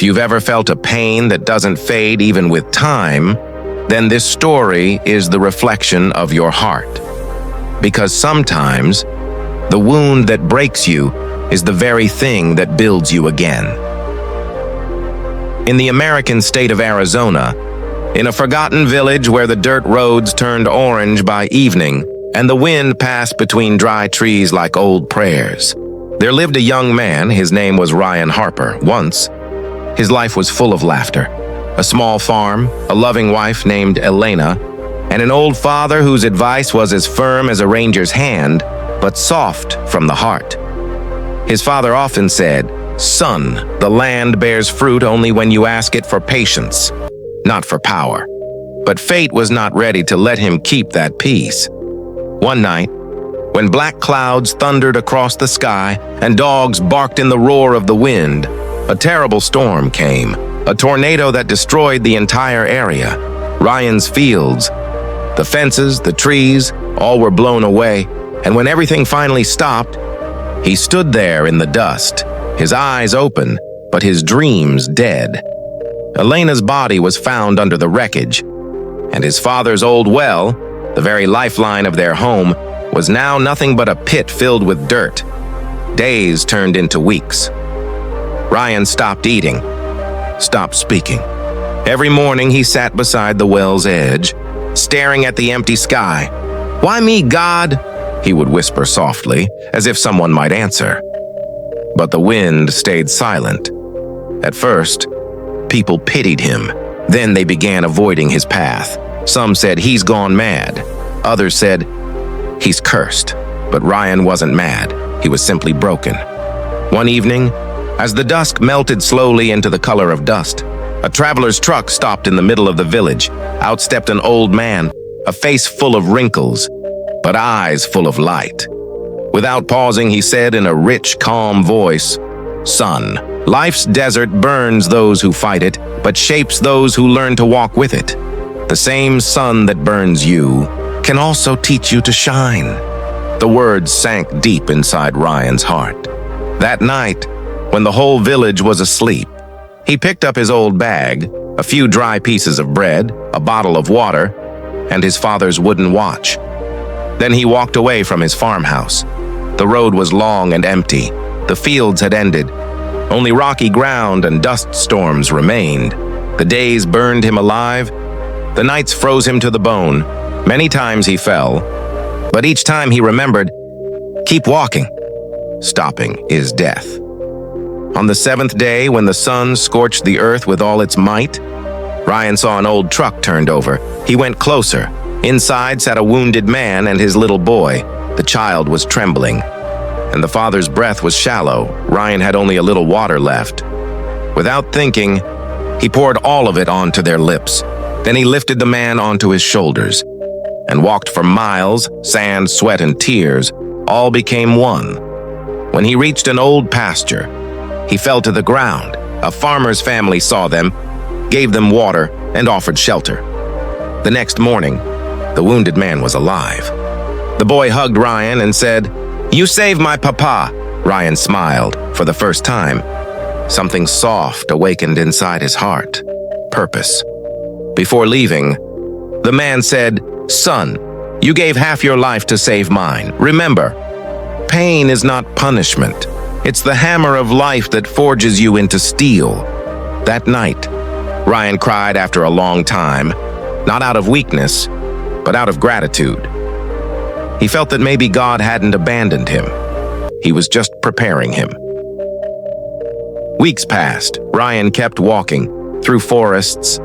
If you've ever felt a pain that doesn't fade even with time, then this story is the reflection of your heart. Because sometimes, the wound that breaks you is the very thing that builds you again. In the American state of Arizona, in a forgotten village where the dirt roads turned orange by evening and the wind passed between dry trees like old prayers, there lived a young man. His name was Ryan Harper. Once, his life was full of laughter. A small farm, a loving wife named Elena, and an old father whose advice was as firm as a ranger's hand, but soft from the heart. His father often said, "Son, the land bears fruit only when you ask it for patience, not for power." But fate was not ready to let him keep that peace. One night, when black clouds thundered across the sky and dogs barked in the roar of the wind, a terrible storm came, a tornado that destroyed the entire area. Ryan's fields, the fences, the trees, all were blown away, and when everything finally stopped, he stood there in the dust, his eyes open, but his dreams dead. Elena's body was found under the wreckage, and his father's old well, the very lifeline of their home, was now nothing but a pit filled with dirt. Days turned into weeks. Ryan stopped eating, stopped speaking. Every morning he sat beside the well's edge, staring at the empty sky. "Why me, God?" he would whisper softly, as if someone might answer. But the wind stayed silent. At first, people pitied him. Then they began avoiding his path. Some said he's gone mad. Others said he's cursed. But Ryan wasn't mad. He was simply broken. One evening, as the dusk melted slowly into the color of dust, a traveler's truck stopped in the middle of the village. Out stepped an old man, a face full of wrinkles, but eyes full of light. Without pausing, he said in a rich, calm voice, "Son, life's desert burns those who fight it, but shapes those who learn to walk with it. The same sun that burns you can also teach you to shine." The words sank deep inside Ryan's heart. That night, when the whole village was asleep, he picked up his old bag, a few dry pieces of bread, a bottle of water, and his father's wooden watch. Then he walked away from his farmhouse. The road was long and empty. The fields had ended. Only rocky ground and dust storms remained. The days burned him alive. The nights froze him to the bone. Many times he fell, but each time he remembered, keep walking. Stopping is death. On the seventh day, when the sun scorched the earth with all its might, Ryan saw an old truck turned over. He went closer. Inside sat a wounded man and his little boy. The child was trembling, and the father's breath was shallow. Ryan had only a little water left. Without thinking, he poured all of it onto their lips. Then he lifted the man onto his shoulders and walked for miles. Sand, sweat, and tears all became one. When he reached an old pasture, he fell to the ground. A farmer's family saw them, gave them water, and offered shelter. The next morning, the wounded man was alive. The boy hugged Ryan and said, "You saved my papa." Ryan smiled for the first time. Something soft awakened inside his heart. Purpose. Before leaving, the man said, "Son, you gave half your life to save mine. Remember, pain is not punishment. It's the hammer of life that forges you into steel." That night, Ryan cried after a long time, not out of weakness, but out of gratitude. He felt that maybe God hadn't abandoned him. He was just preparing him. Weeks passed. Ryan kept walking, through forests,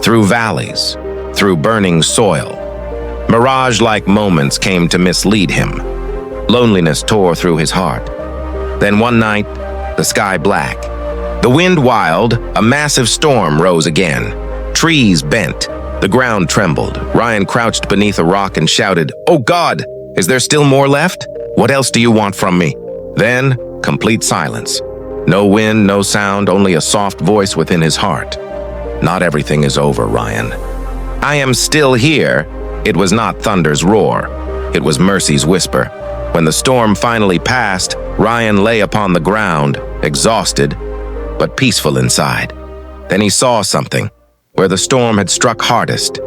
through valleys, through burning soil. Mirage-like moments came to mislead him. Loneliness tore through his heart. Then one night, the sky black. The wind wild, a massive storm rose again. Trees bent. The ground trembled. Ryan crouched beneath a rock and shouted, "Oh God, is there still more left? What else do you want from me?" Then, complete silence. No wind, no sound, only a soft voice within his heart. "Not everything is over, Ryan. I am still here." It was not thunder's roar. It was mercy's whisper. When the storm finally passed, Ryan lay upon the ground, exhausted, but peaceful inside. Then he saw something, where the storm had struck hardest.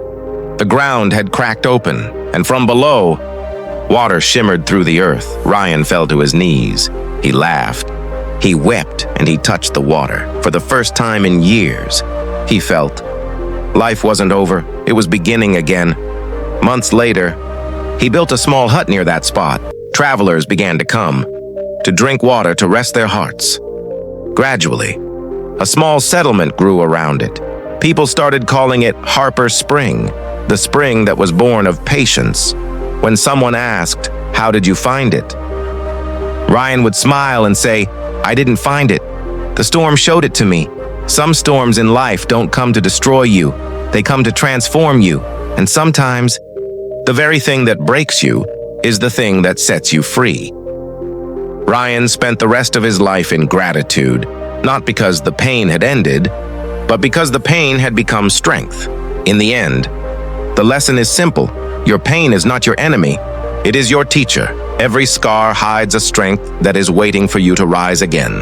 The ground had cracked open, and from below, water shimmered through the earth. Ryan fell to his knees. He laughed. He wept, and he touched the water. For the first time in years, he felt life wasn't over. It was beginning again. Months later, he built a small hut near that spot. Travelers began to come, to drink water to rest their hearts. Gradually, a small settlement grew around it. People started calling it Harper Spring, the spring that was born of patience. When someone asked, "How did you find it?" Ryan would smile and say, "I didn't find it. The storm showed it to me." Some storms in life don't come to destroy you. They come to transform you. And sometimes, the very thing that breaks you is the thing that sets you free. Ryan spent the rest of his life in gratitude, not because the pain had ended, but because the pain had become strength. In the end, the lesson is simple. Your pain is not your enemy. It is your teacher. Every scar hides a strength that is waiting for you to rise again.